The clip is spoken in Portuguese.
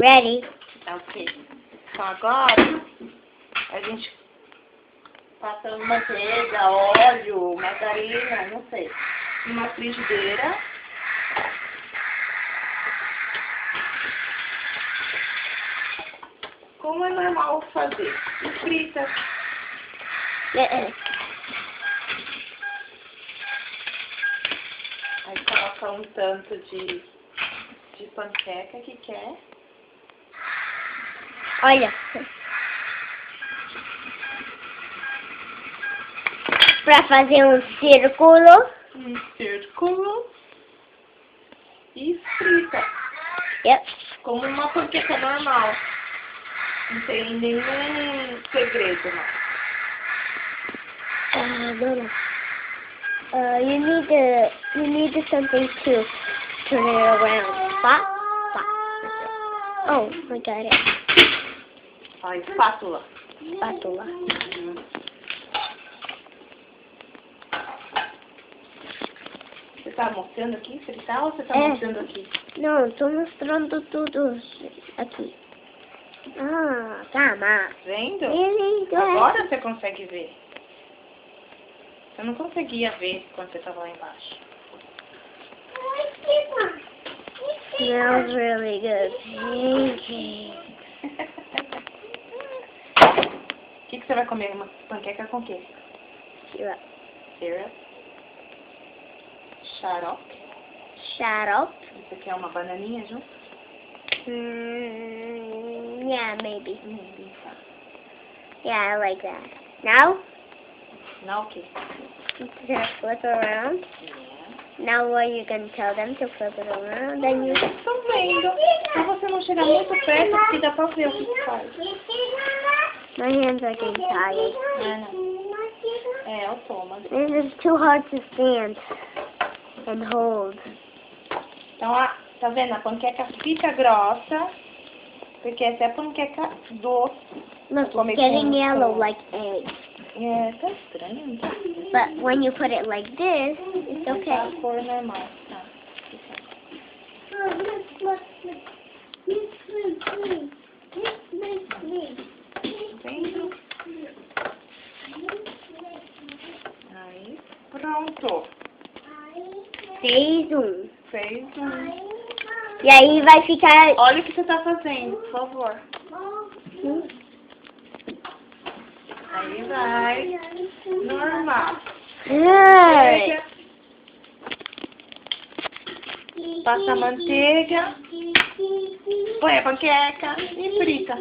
Ready. Ok. Então agora a gente passa manteiga, óleo, margarina, não sei, numa frigideira. Como é normal fazer? E frita. Aí coloca um tanto de panqueca que quer. Olha. Pra fazer um círculo. Um círculo. E frita. Yep. Como uma panqueca normal. Não tem nenhum segredo, não. Mama. You need something to turn it around. Spot? Oh, I got it. Ó, espátula. Espátula. Você tá mostrando aqui fritar ou você tá mostrando aqui? Não, tô mostrando tudo aqui. Ah, tá, mas... Vendo? Really? Agora você consegue ver. Você não conseguia ver quando você estava lá embaixo. Smells really good. Pancake. O que você vai comer? Uma panqueca com o quê? Syrup. Syrup. Xarope. Xarope. Você quer uma bananinha junto? Yeah, maybe. Yeah, I like that. Now? Não, o quê? Just flip around. Now what you can tell them to flip it around, then you... Tô vendo. Pra você não chegar muito perto, porque dá pra ver o que faz. My hands are getting tired. É o Thomas. This is too hard to stand and hold. Então, tá vendo? A panqueca fica grossa, porque essa é a panqueca doce. Look, it's getting yellow like eggs. É, tá estranho. But when you put it like this, it's Tá okay. a cor normal. Tá. Vendo? Aí, pronto. Fez um. Fez um. E aí vai ficar... Olha o que você tá fazendo, por favor. Aí vai. Normal. Good. Passa a manteiga. Põe a panqueca e frita.